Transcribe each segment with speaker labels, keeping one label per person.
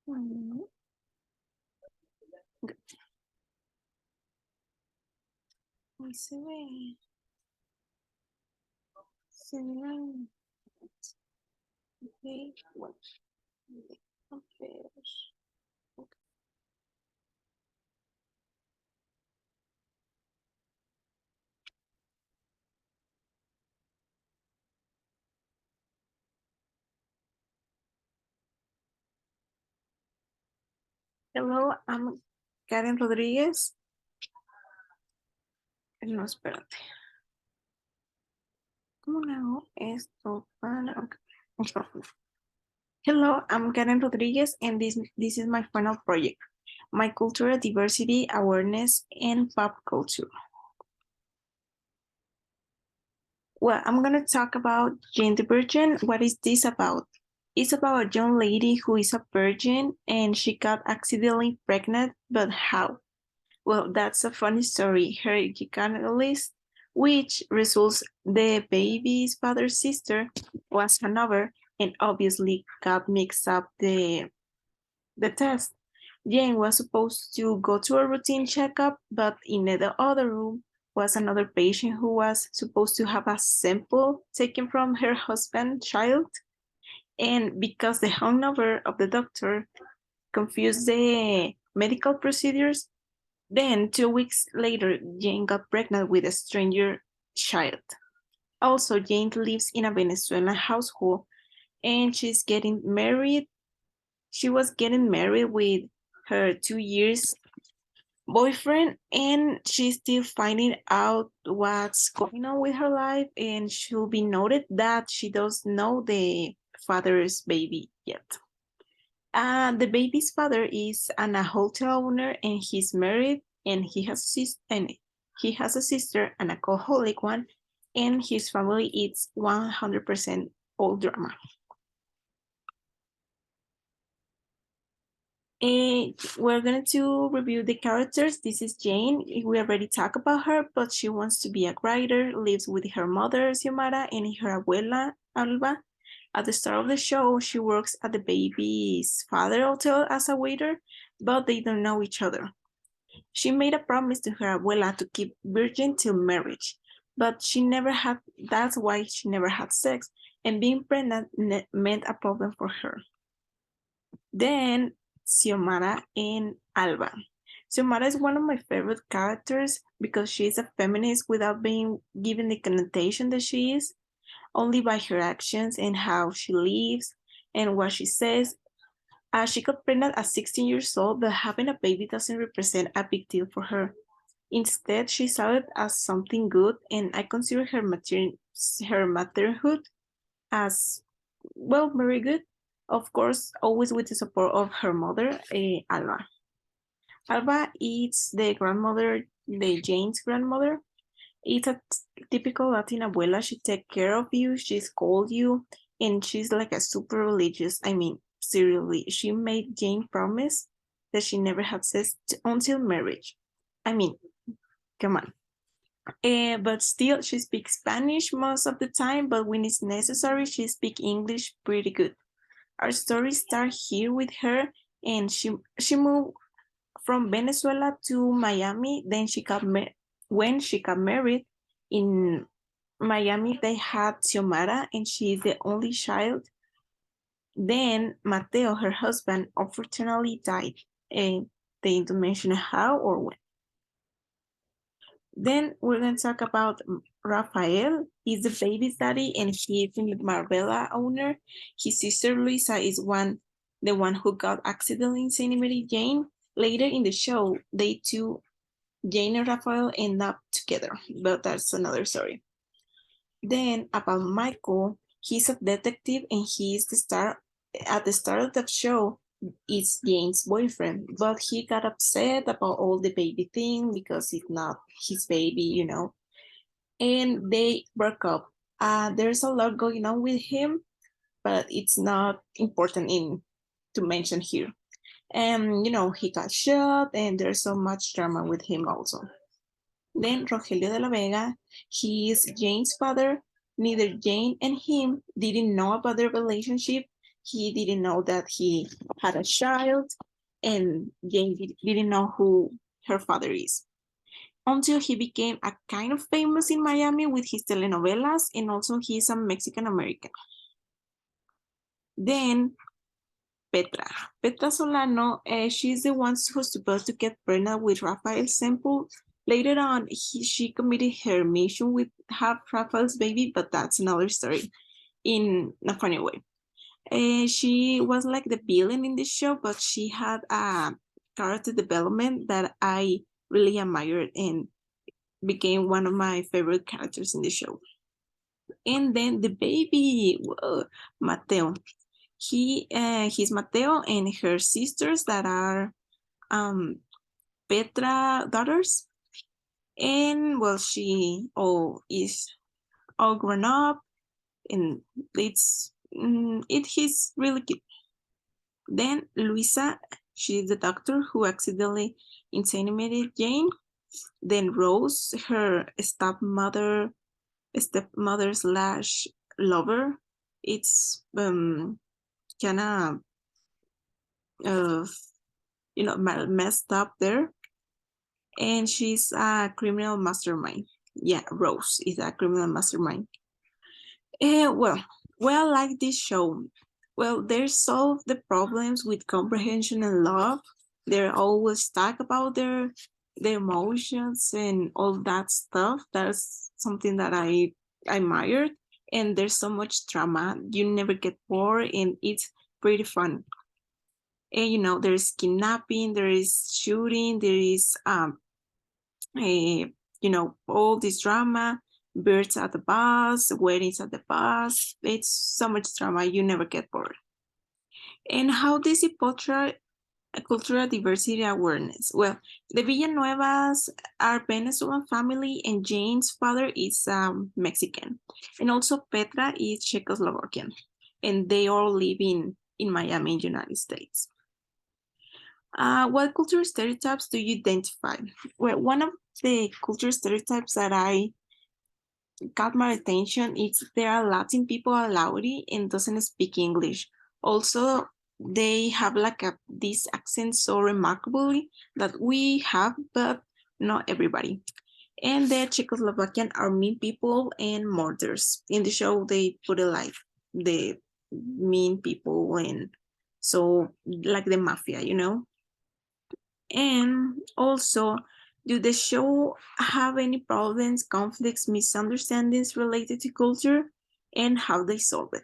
Speaker 1: Mm, good. Ahí se ve. Se ve. Ok, bueno. A ver. Ok. Hello, I'm Karen Rodriguez. No, espérate. ¿Cómo le hago esto para...? Ok. Hello, I'm Karen Rodriguez, and this is my final project, my cultural diversity, awareness, and pop culture. Well, I'm going to talk about Jane the Virgin. What is this about? It's about a young lady who is a virgin and she got accidentally pregnant, but how? Well, that's a funny story. Her gynecologist, which results the baby's father's sister, was Hanover and obviously got mixed up the test. Jane was supposed to go to a routine checkup, but in the other room was another patient who was supposed to have a sample taken from her husband's child. And because the hangover of the doctor confused the medical procedures, then 2 weeks later, Jane got pregnant with a stranger child. Also, Jane lives in a Venezuelan household and she's getting married. She was getting married with her 2 years boyfriend and she's still finding out what's going on with her life, and she'll be noted that she doesn't know the father's baby yet. The baby's father is a hotel owner and he's married and he has a sister, an alcoholic one, and his family is 100% all drama. We're going to review the characters. This is Jane. We already talked about her, but she wants to be a writer, lives with her mother, Xiomara, and her abuela, Alba. At the start of the show, she works at the baby's father hotel as a waiter, but they don't know each other. She made a promise to her abuela to keep virgin till marriage, but that's why she never had sex, and being pregnant meant a problem for her. Then Xiomara and Alba. Xiomara is one of my favorite characters because she is a feminist without being given the connotation that she is, only by her actions and how she lives and what she says. She got pregnant at 16 years old, but having a baby doesn't represent a big deal for her. Instead, she saw it as something good, and I consider her motherhood as, well, very good. Of course, always with the support of her mother, Alba. Alba is the grandmother, the Jane's grandmother. It's a typical Latin abuela. She takes care of you, she scolds you, and she's like a super religious. I mean, seriously, she made Jane promise that she never had sex until marriage. I mean, come on. But still, she speaks Spanish most of the time, but when it's necessary, she speaks English pretty good. Our story starts here with her, and she moved from Venezuela to Miami. Then when she got married in Miami, they had Xiomara, and she is the only child. Then Mateo, her husband, unfortunately died, and they don't mention how or when. Then we're going to talk about Rafael. He's the baby's daddy and he is the Marbella owner. His sister Luisa is the one who got accidentally inseminated Jane. Later in the show, they two, Jane and Rafael, end up together, but that's another story. Then about Michael, he's a detective and he is the star at the start of the show. It's Jane's boyfriend, but he got upset about all the baby thing because it's not his baby, and they broke up. There's a lot going on with him, but it's not important to mention here. And he got shot, and there's so much drama with him also. Then Rogelio de la Vega, he is Jane's father. Neither Jane and him didn't know about their relationship. He didn't know that he had a child, and Jane didn't know who her father is until he became a kind of famous in Miami with his telenovelas, and also he's a Mexican American. Then Petra Solano, she's the one who's supposed to get pregnant with Rafael Semple. Later on, she committed her mission with have Rafael's baby, but that's another story in a funny way. She was like the villain in the show, but she had a character development that I really admired and became one of my favorite characters in the show. And then the baby, Mateo. He's Mateo and her sisters that are Petra daughters. And well, she is all grown up, and he's really cute. Then Luisa, she's the doctor who accidentally inseminated Jane. Then Rose, her stepmother slash lover. It's kind of messed up there, and she's a criminal mastermind. Yeah, Rose is a criminal mastermind. Well, like this show. Well, they solve the problems with comprehension and love. They're always talk about their emotions and all that stuff. That's something that I admired. And there's so much drama. You never get bored, and it's pretty fun. And there's kidnapping, there is shooting, there is all this drama, birds at the bus, weddings at the bus. It's so much drama, you never get bored. And how does it portray cultural diversity awareness? Well, the Villanuevas are Venezuelan family, and Jane's father is Mexican, and also Petra is Czechoslovakian, and they all live in Miami, United States. What cultural stereotypes do you identify? Well, one of the cultural stereotypes that I got my attention is there are Latin people are Lauri and doesn't speak English. Also, they have like this accent so remarkably that we have, but not everybody. And the Czechoslovakian are mean people and murders. In the show, they put it like the mean people, and so like the mafia. And also, do the show have any problems, conflicts, misunderstandings related to culture, and how they solve it?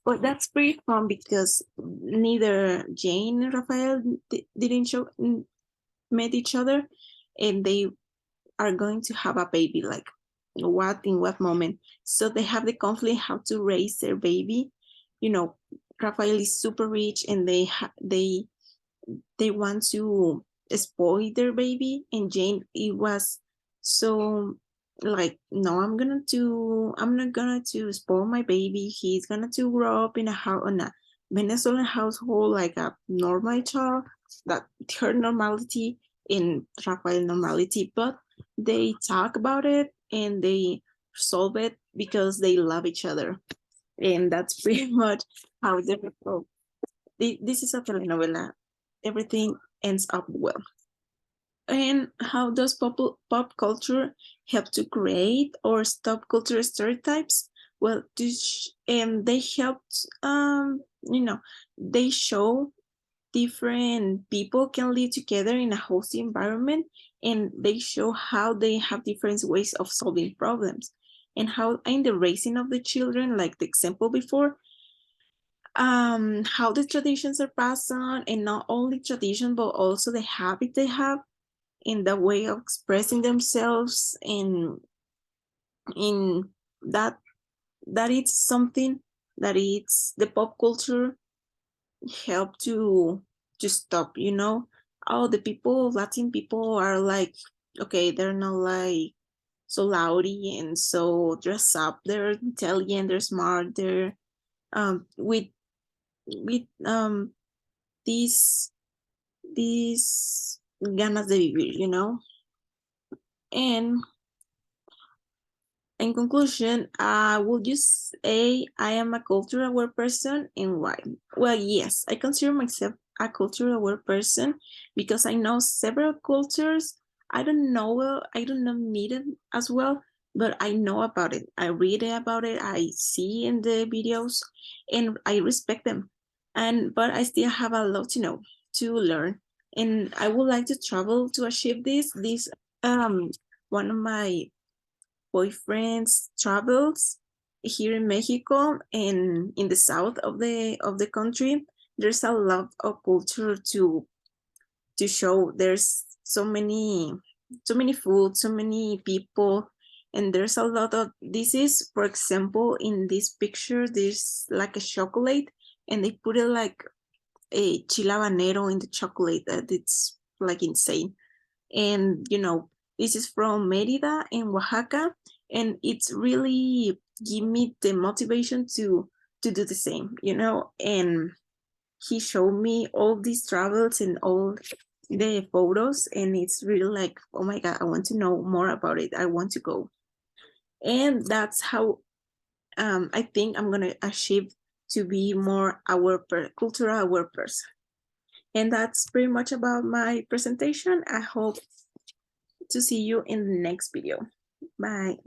Speaker 1: Well, that's pretty fun because neither Jane and Raphael didn't met each other, and they are going to have a baby. Like, in what moment? So they have the conflict how to raise their baby. Raphael is super rich, and they want to spoil their baby, and Jane, it was so like, no, I'm not gonna to spoil my baby. He's gonna to grow up in a Venezuelan household like a normal child, that her normality in Rafael normality, but they talk about it and they solve it because they love each other. And that's pretty much how they go. This is a telenovela. Everything ends up well. And how does pop culture help to create or stop cultural stereotypes? Well, they helped, they show different people can live together in a healthy environment, and they show how they have different ways of solving problems, and how in the raising of the children, like the example before, how the traditions are passed on, and not only tradition but also the habit they have in the way of expressing themselves, in that it's something that it's the pop culture help to stop. The Latin people are like, okay, they're not like so loudy and so dress up, they're intelligent, they're smart, they're with these ganas de vivir, and In conclusion, would you say I am a cultural aware person and why? Well, yes, I consider myself a cultural aware person because I know several cultures. I don't know meet it as well, but I know about it. I read about it. I see in the videos, and I respect them. But I still have a lot to know, to learn, and I would like to travel to achieve this. One of my boyfriend's travels here in Mexico and in the south of the country. There's a lot of culture to show. There's so many food, so many people, and there's a lot of this is, for example, in this picture, there's like a chocolate, and they put it like a chile habanero in the chocolate. That it's like insane. And this is from Merida in Oaxaca, and it's really give me the motivation to do the same. And he showed me all these travels and all the photos, and it's really like, oh my god, I want to know more about it. I want to go. And that's how I think I'm gonna achieve to be more cultural aware person. And that's pretty much about my presentation. I hope to see you in the next video. Bye.